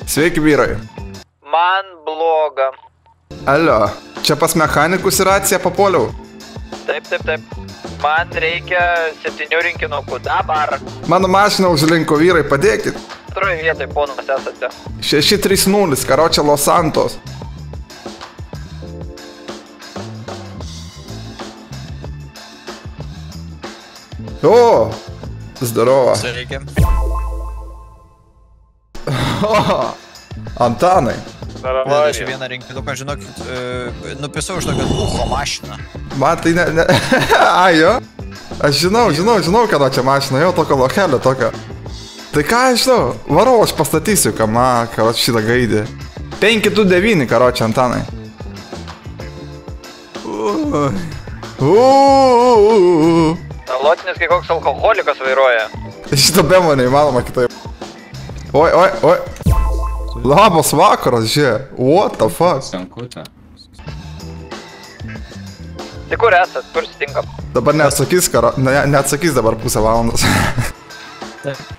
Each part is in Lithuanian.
Sveiki, vyrai. Man bloga. Alio, čia pas mechanikus į raciją papuoliau? Taip. Man reikia 7 rinkinukų dabar. Mano mašina užlinko, vyrai, padėkit. Antroje vietoje ponas esate. 630, karočią Los Santos. O, zdarova. Sveiki. Antanai. Aš vieną rinkinuką, žinokit, nupisau iš tokio ucho mašiną. Man tai ne... Ai, jo? Aš žinau, kada čia mašina, jo, tokio lokelio, tokio. Tai ką aš žinau, varau, aš pastatysiu, karočią šitą gaidį. 529, karočią, Antanai. Lotinis kai koks alkoholikas vairuoja. Šitą bemo neįmanoma kitaip. Oi. Labas vakaras, žie. What the fuck? Sankutė. Tai kur esat, kur sutinkam? Dabar neatsakys, neatsakys dabar pusę valandos.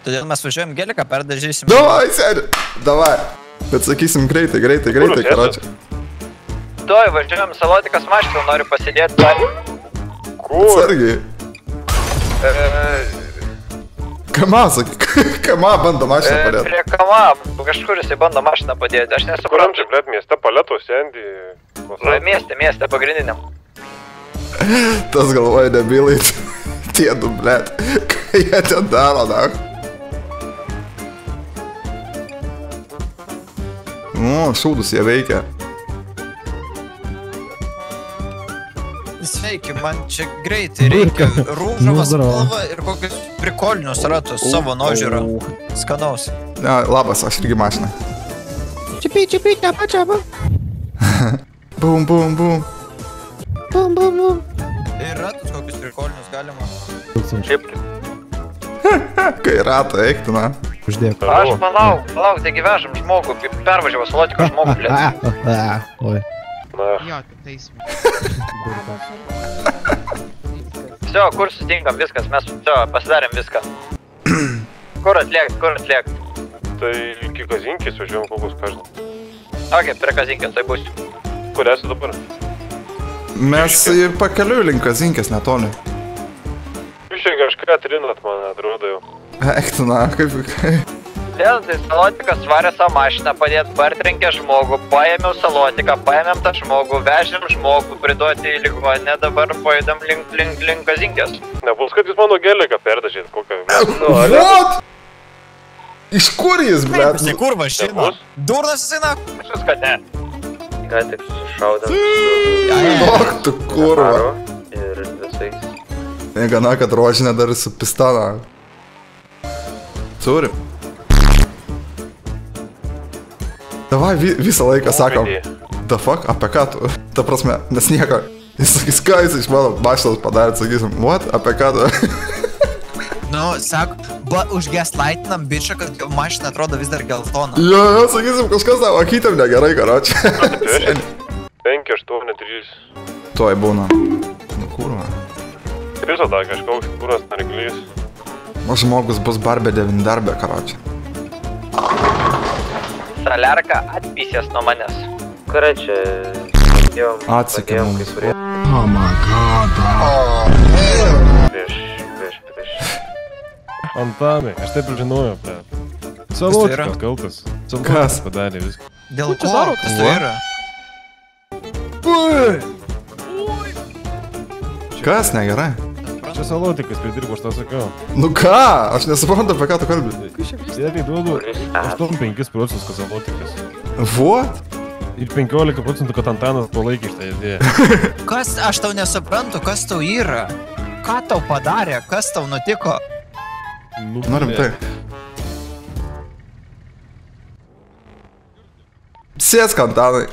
Todėl mes važiuojam geliką, perdažysim. Davai, sėdi. Davai. Bet sakysim greitai, karočią. Tuoj važiuojam salotikas mašiną, noriu pasidėti dar. Kur? Sargiai. Kama bando mašiną padėti. Prie Kama, kažkur jisai bando mašiną padėti, aš nesuprantu. Kuriam čia, blėt, mieste paletos sendi? Mieste, pagrindiniam. Tas galvoja debilai, tie du, blėt, kai jie ten daro, na. Šūdus jie veikia. Sveiki, man čia greitai reikia rūžavas spalva ir kokius prikolinius ratus savo nuožiūrą. Skanaus. Labas, aš irgi mašiną. Čipi, nepačiapa. Bum. Ir ratus kokius prikolinius galima. Šiaip. Kai ratą eiktų, na. Uždėk. Aš manau, taigi vežam žmogų, pervažiavo salotiką žmogų, blėt. Oi. Jo, teismė. Visio, kur sutinkam, viskas, mes pasidarėm viską. Kur atliekt? Tai iki Kazinkės važiuojam kokius každą. Ok, prie Kazinkės, tai būsiu. Kur esi dabar? Mes pakeliu link Kazinkės netoli. Jūs čia kažką trinat, man atrodo jau. Eiktų, na, kaip... Vėl, tai salotikas svarė savo mašiną, padėt partrenkė žmogų, paėmiau salotiką, paėmėm tą žmogų, vežėm žmogų, priduoti į ligoninę, dabar pajudam link Kazinkės. Nebus, kad jūs mano geliką perdažėt kokią. What? Iš kur jis, blėt? Tai kur mašina? Durnas jisai, na? Aš kad ne. Ką taip sušaudam? Ok, tu kurva. Ir visais. Negana, kad rožinė dar su pistana. Turim. Davai visą laiką sakom, the fuck, apie ką tu? Ta prasme, nes nieko. Jis sakys, ką jis iš mano mašinos padarė, sakysim, what, apie ką tu? Nu, sako, užgeslaitinam bičą, kad mašina atrodo vis dar geltona. Jo, sakysim, kažkas tavo akytėm negerai, karočią. 5, 8, 3. Tuoj būna. Nu, kurva. Viso tą kažkoks kūras nariklys. O žmogus bus barbė devindarbė, karočią. Salerka atpysės nuo manęs. Kuria čia... Atsikė mums. Oh my god. Prieš. Antanai, aš taip ir žinojau, blėt. Salotikas kaltas. Kas? Padarė viską. Dėl ko? Kas tai yra? Kas negerai? Čia salotikas pridirbo, aš tau sakiau. Nu ką? Aš nesuprantu, apie ką tu kalbi. Sėdai duodu 85%, kad salotikas. What? Ir 15%, kad Antanas palaikė šitą idėją. Kas, aš tau nesuprantu, kas tau yra? Ką tau padarė? Kas tau nutiko? Norim tai. Sėsk, Antanai.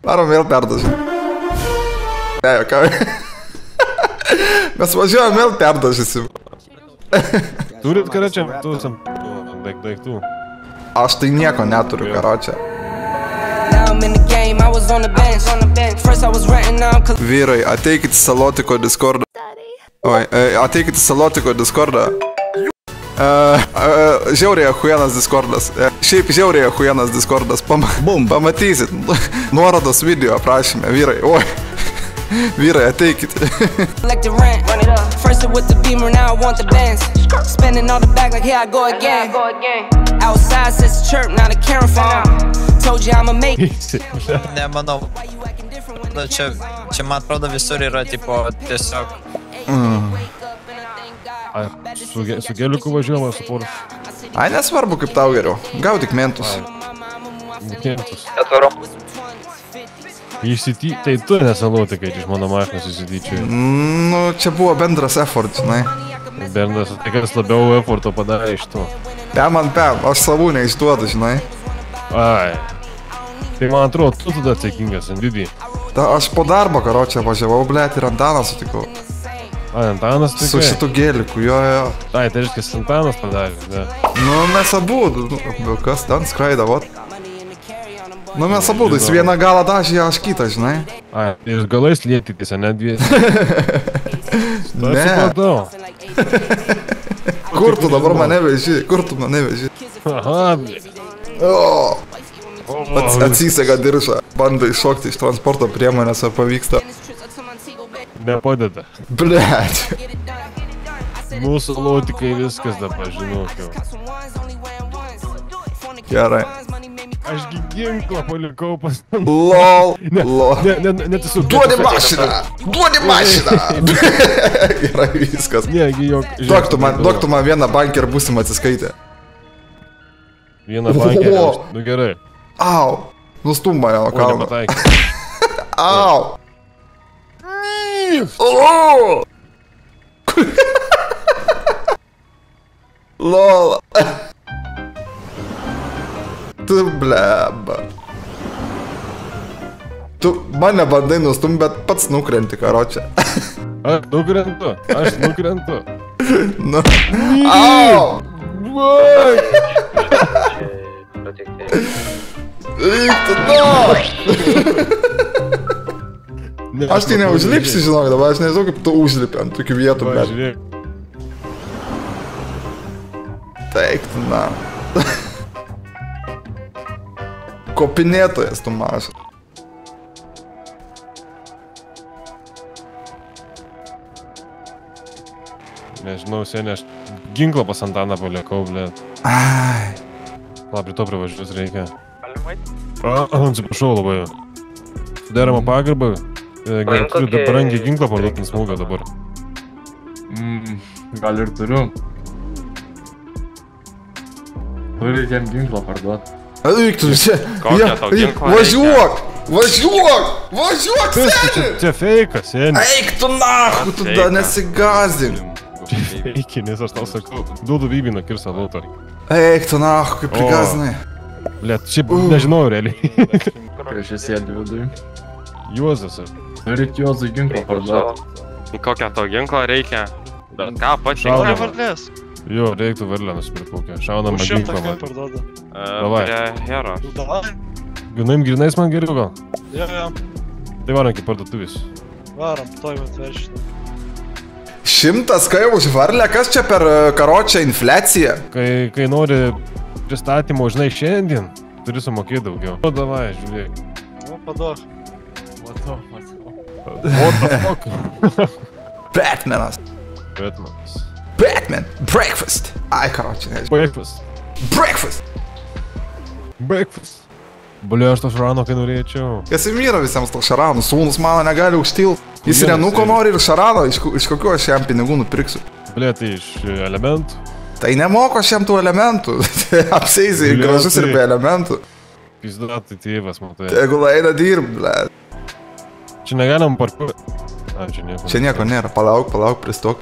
Varom vėl perdažim. Ne, ką. Mes važiuojam vėl perdažysim. Turit karočią daiktų? Aš tai nieko neturiu, karočią. I'm in the game, I was on the bench. First I was renting, now I'm Vyrai, ateikit į Salotiko Discordą. Oi, ateikit į Salotiko Discordą. Žiauriai achuienas Discordas. Šiaip žiauriai achuienas Discordas. Pamatysit. Nuorodos video aprašyme. Vyrai, oi. Vyrai, ateikit. First with the Beamer, now I want the Benz. Spending all the bag like here I go again. Outside says the chirp, now the camera phone. Told you I'ma make it. Nemanau. Čia man atrodo visur yra tipo tiesiog. Su geliuku važiuojama su Porsche. Ai, nesvarbu kaip tau geriau. Gau tik mentus. Kentus. Atvarom. Tai tu nesaloti, kai iš mano mašinos įsityčiai. Nu, čia buvo bendras effort, žinai. Bendras, tai kas labiau efforto padarė iš to. Pem, aš savų neišduodu, žinai. Ai. Tai man atrodo, tu tada atsakingas, Nvidia. Aš po darbo, karočią, važiavau, blėt, ir Antaną sutikau. Ai, Antanas tikrai? Su šitu geliku, jo. Ai, tai reiškia, Antanas padarė, ne? Nu, mes abu, kas ten skraida, vot. Nu, mes abu, jis vieną galą dažė, aš kitą, žinai. Ai, ir galais lietykis, ne dviesi. Ne. Supratau. Kur tu dabar mane veži? Kur tu mane veži? Aha, blė. Atsisega diržą, bando iššokti iš transporto priemonės, ar pavyksta. Nepadeda. Blėt. Mūsų lotikai viskas dabar, žinok jau. Gerai. Ašgi ginklą palikau pas... LOL. Netisuk. Duodi mašiną! Duodi mašiną! Gerai, viskas. Negi jok... Duok tu man vieną bankę ir būsim atsiskaitę. Vieną bankę, nu gerai. Au! Nustum mane nuo kalno. Au! LOL. Tu bleba. Tu mane bandai nustum, bet pats nukrenti, karočią. Aš nukrentu. Nu. Au! Eik tu, Aš tai neužlipsi, žinok, dabar aš nežinau, kaip tu užlipi ant tokių vietų, bet... Eik tu, na. Kopinėtojas tu mažas. Nežinau, seniai, aš ginklą pas Antaną palikau, blėt. Ai. Prie to privažiuos reikia. Atsiprašau labai. Suderama pagarbą. Turiu brangiai ginklą parduoti ant smūgio dabar. Gal ir turiu. Turi jam ginklą parduoti. Eik tu, čia. Važiuok, seniai! Čia feikas, seniai. Eik tu, nahu, tu da nesigazdink. Čia feikinis, aš tau sakau. Duodu vybiną kirsą lautą. Eik tu, nahu, kaip prigazdinai. Blet, šiaip nežinau realiai. Kas čia sėdi viduj? Juozas. Turit Juozui ginklą parduoti. Kokią to ginklą reikia? Bet ką Šaunamą. varlės? Jo, reiktų varlę nusipirkt kokią. Šaunamą ginklą man. parduoda. Davai. Prie Hero. Davai. Ganaim grinais man geriau gal? Jo. Tai varom iki parduotuvės. Varom, toj man atvežti. 100 kai už varlę, kas čia per karočią infliaciją? Kai nori pristatymo, žinai, šiandien, turi sumokėti daugiau. O, davai, žiūrėk. Nu, paduok. What the fuck? Batmanas. Batman. Breakfast. Ai, karočią, nežinau. Breakfast. Blia, aš to šarano, kai norėčiau. Kasimyra visiems to šarano, sūnus mano negali užtilt. Jis renuko nori ir šarano, iš kokiu aš jam pinigų nupirksiu. Blia, tai iš elementų. Tai nemoko aš jam tų elementų. Apseizai, gražus ir be elementų. Pizda, tai tėvas, matai. Tegul eina dirb, ble. Čia negalim parkuoti. Ai, čia nieko. Čia nieko nėra, palauk, pristok.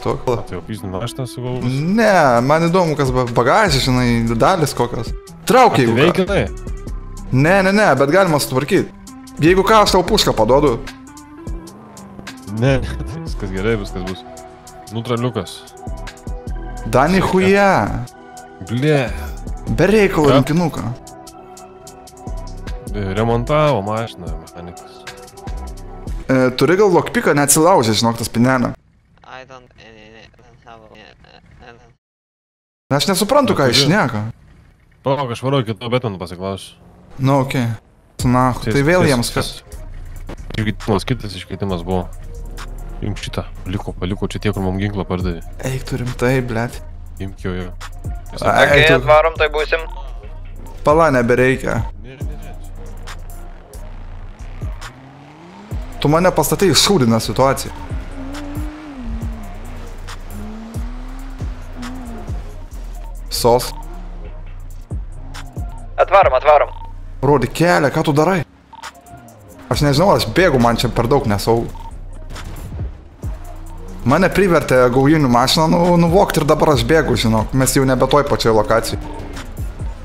Tai jau pizdin naštą sugalvus. Ne, man įdomu, kas bagažė, žinai, dalis kokios. Trauk, jeigu ką. Veikia tai? Ne, bet galima sutvarkyti. Jeigu ką, aš tau pušką paduodu. Ne, viskas gerai, viskas bus. Nutraliukas. Dani huja. Ble. Be reikalo rinkinuką. Remontavo mašiną, mechanikas. Turi gal lockpicką, neatsilaužė, žinok, tas pinelė. Aš nesuprantu, ką išneka. Palauk, aš varau kito betonų pasiklausiu. Nu, okei. Sunahu, tai vėl jiems kas. Kitas iškeitimas buvo. Imk šitą, paliko čia tie, kur mums ginklą pardavė. Eik, turim tai, blėt. Imk jau. Kai atvarom, tai būsim. Pala, nebereikia. Tu mane pastatai šūdiną situaciją. Sos. Atvarom. Rodi kelią, ką tu darai? Aš nežinau, aš bėgu, man čia per daug nesaugu. Mane privertė gaujinių mašiną nuvokti ir dabar aš bėgu, žinok. Mes jau nebe toj pačioj lokacijai.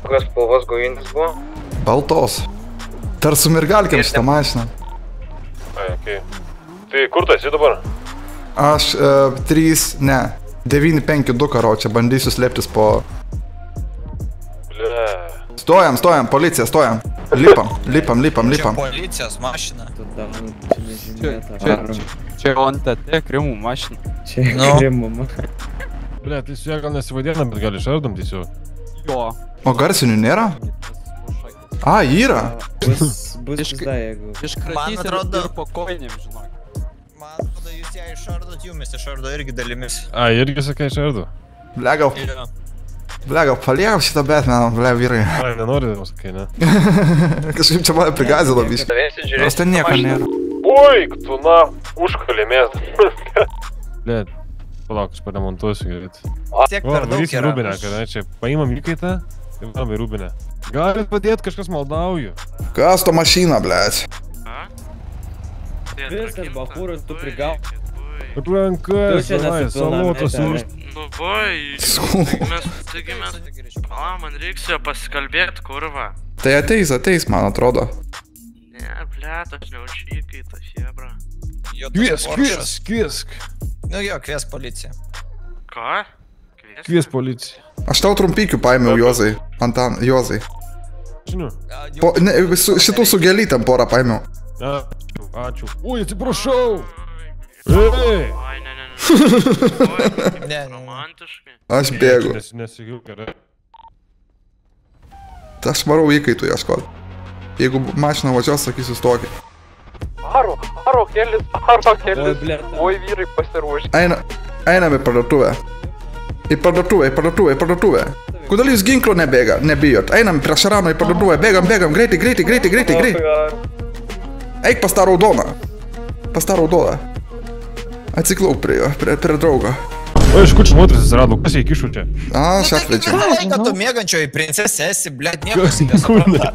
Kokios spalvos gaujinis buvo? Baltos. Tar su mirgalkėm šitą mašiną. Okay. Tai kur tu esi dabar? Aš 952 karo, čia bandysiu slėptis po... Ble. Stojam, policija, stojam. Lipam. Čia policijos mašina. Čia ONTT Krimų mašina. Čia Krimų mašina. Ble, tai su ją gal nesivadėna, bet gal išardom tiesiog. Jo. O garsinių nėra? A, yra. Bus pizda, jeigu... Iškratys ir po koinėm, žinok. Man atrodo, jūs ją išardot, jumis išardo irgi dalimis. A, irgi sakai išardo? Ble, gal paliekam šitą Batmaną, ble, vyrai. Ai, nenori, sakai, ne? Kažkaip čia mane prigazino biškai. Nors ten nieko nėra. Uik, tu na, užkalė mėsą. Ble, palauk, aš paremontuosiu greit. Tiek O, per daug varysim yra. Rūbinę, kada čia paimam įkaitą, tai varom į Rūbinę. Galit padėt, kažkas maldauju. Kas to mašina, blėt? Viskas, bachūras, tu prigau. Rankas, salotos už... Nu, taigi mes, man reiks jo pasikalbėti, kurva. Tai ateis, man atrodo. Ne, blėt, aš neužšykai tą hebra. Kviesk. Nu jo, kvies policiją. Ką? Kvies policiją. Aš tau trumpikių paėmiau, Juozai. Juozai. Žinau. Šitų su gėlytėm porą paėmiau. Ačiū. Ui, atsiprašau. Ei! Ai, ne. Romantiškai. Aš bėgu. Nesigiau gerai. Aš varau įkaitų ieškoti. Jeigu mašina važiuos, sakysiu stokį. Aro kelis. Oi, vyrai pasiruošė. Einam į parduotuvę. Į parduotuvę. Kodėl jūs ginklo nebijot? Einam prie Šarano į parduotuvę. Bėgam, greitai. Eik pas tą raudoną. Atsiklauk prie jo, prie draugo. O, iš kur čia moteris atsirado? Kas jie kišo čia? Aš atvedžiau. Ai, kad tu mėgančioji princesė esi, blėt, nieko nesupranta.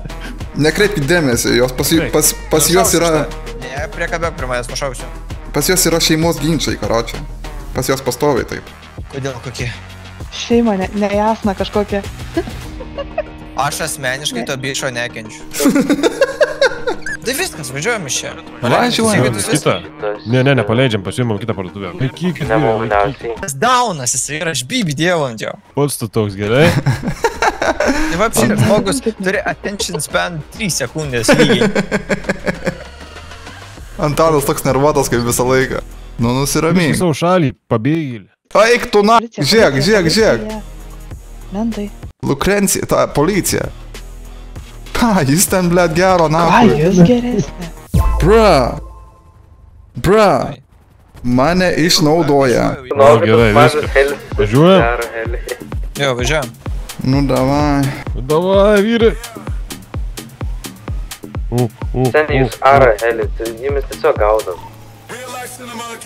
Nekreipkit dėmesį, pas juos yra... Ne, priekabėk prie manęs, pašauksiu. Pas juos yra šeimos ginčiai, karočią. Pas juos pastoviai taip. Kodėl kokie? Šeima, nejasna kažkokia. Aš asmeniškai to bišo nekenčiu. Tai viskas, važiuojam iš čia. Važiuojam. Kitą? Ne, nepaleidžiam, pasiimam kitą parduotuvę. Laikykit, vyrai. Tas daunas, jis yra, aš bibi dievu ant jo. Pats tu toks gerai. Tai va, žmogus turi attention span 3 sekundės lygiai. Antanas toks nervuotas kaip visą laiką. Nu, nusiramink. Savo šalį, pabėgėlį. Eik tu na... Žiūrėk. Mentai. Lukrencija, ta policija. Ha, jis ten, blėt, gero, na. Ką jūs geresnė? Bra. Mane išnaudoja. Nu, gerai, viskas. Važiuojam? Jo, važiuojam. Nu, davai. Davai, vyrai. Sen jūs Aro helis, jumis tiesiog gaudom.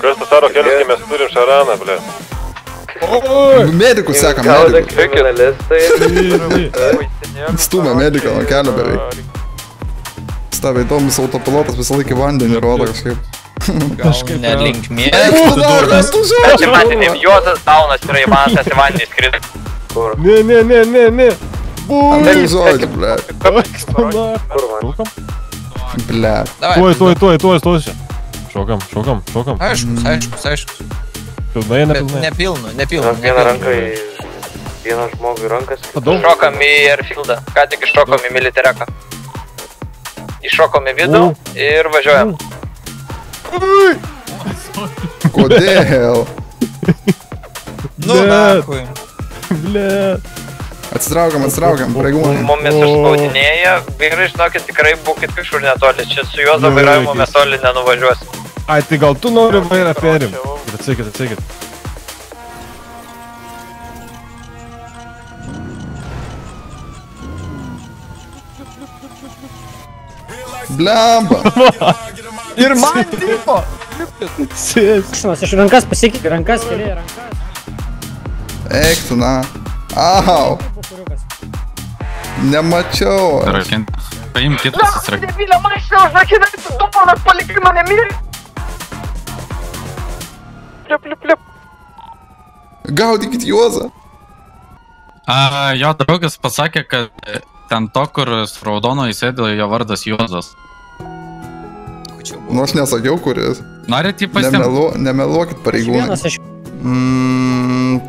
Kas tas Aro helis, kai mes turim Šaraną, ble? Medikų seka, Stumia mediką nuo kelio beveik. Stavė įdomus autopilotas visą laikį vandenį rodo kažkaip. Gal nelinkmė. Čia matinėm, Juozas daunas yra įmantas į vandenį skridti. Ne. Antai žodžiu, blėt. Blėt. Tuoj stosiu. Šokam. Aiškus. Pilnai, nepilnu. Vieną ranką į... Vieną žmogų į rankas. Šokam į Airfieldą. Ką tik iššokom į militareką. Iššokom į vidų ir važiuojam. Kodėl? Nu, nakui. Blet. Atsitraukiam, pareigūnai. Mumis išspaudinėja, vyrai, žinokit, tikrai būkit kažkur netoli, čia su Juozo vairavimu mes toli nenuvažiuosim. Ai, tai gal tu nori vairą perim? Atsakykit. Blemba. Ir man tipo. Aš rankas pasikeik, rankas keliai, rankas. Eik tu, na. Au. Nemačiau. Paim kitas atsirak. Debilė mašina, užrakina, tu duponas palikai mane mirį. Pliup. Gaudykit Juozą. Jo draugas pasakė, kad ten to, kur su raudono įsėdė, jo vardas Juozas. Nu, aš nesakiau, kuris. Norit jį pasitemti? Nemeluokit pareigūnai.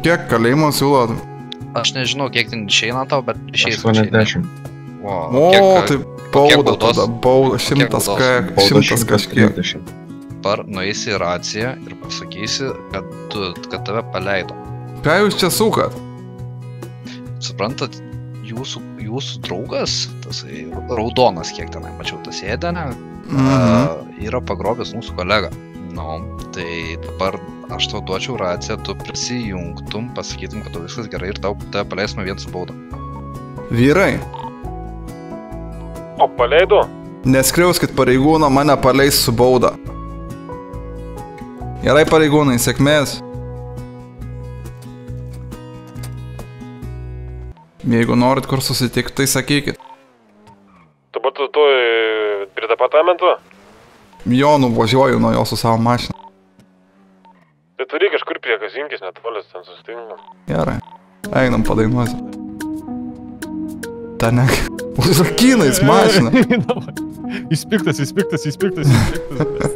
Kiek kalėjimo siūlot? Aš nežinau, kiek ten išeina tau, bet išeis. 80. O, tai bauda tada, bauda, 100 kažkiek. Dabar nueisi į raciją ir pasakysi, kad tave paleido. Ką jūs čia sukat? Suprantat, jūsų draugas, tas raudonas, kiek tenai mačiau, tas ėdenė, yra pagrobęs mūsų kolegą. Nu, tai dabar aš tau duočiau raciją, tu prisijungtum, pasakytum, kad tau viskas gerai ir tave paleisime vien su bauda. Vyrai. O paleido? Neskriauskit pareigūną, mane paleis su bauda. Gerai pareigūnai, sėkmės. Jeigu norit kur susitikti, tai sakykit. Dabar tu prie departamento? Jo, nuvažiuoju nuo jo su savo mašina. Tai turi kažkur prie Kazinkės netolės ten susitinkam. Gerai, einam padainuosim. Ten nek... Užrakinais mašiną. Įspiktas.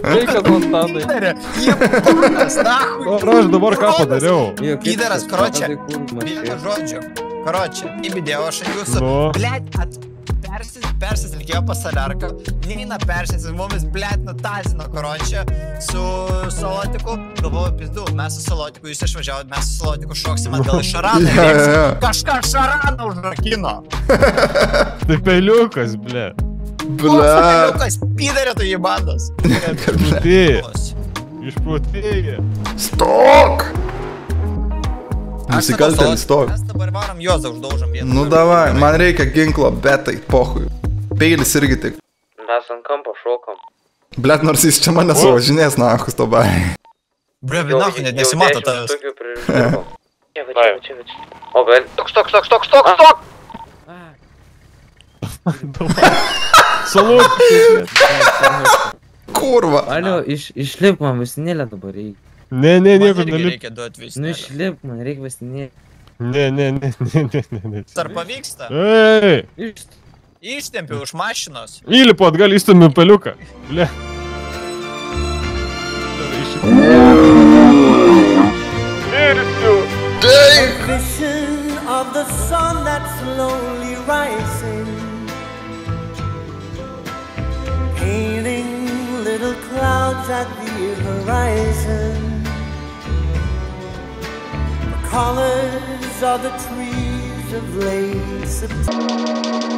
Reikia Montanai. Jie putas, nahui. Aš dabar ką padariau? Įdaras, karočią. Vieną žodžiu. Karočią, įbidėjau aš jūsų. Blet, persisilkėjo pas Salerką. Neina persisis, mumis blet nutazino, karočią. Su Salotiku. Galvoju, pizdu, mes su Salotiku, jūs išvažiavot, mes su Salotiku šoksim atgal iš Šaraną. Kažką Šaraną užrakino. Tai peliukas, ble. Peliukas, pidarė tu jį bandas. Išprotėja. Stok! Nusikaltėlis stok. Mes dabar varom Juozą uždaužam vieną. Nu davai, man reikia ginklo, bet tai pohui. Peilis irgi tik. Mes ant kampo šokom. Blet, nors jis čia mane suvažinės, nahus to bai. Bre, nahui, net nesimato tavęs. Čia. O, gal... Stok! Salot. Kurva. Alio, išlip man vaistinėlę dabar reikia. Ne, niekur nelip. Reikia duoti vis. Nu išlip man, reikia vaistinėlę. Ne. Ar pavyksta? Ei! Ištempiu už mašinos. Įlipu atgal, įstumiu peliuką. Ble. Mirsiu! Little clouds at the horizon, the colors of the trees of late September.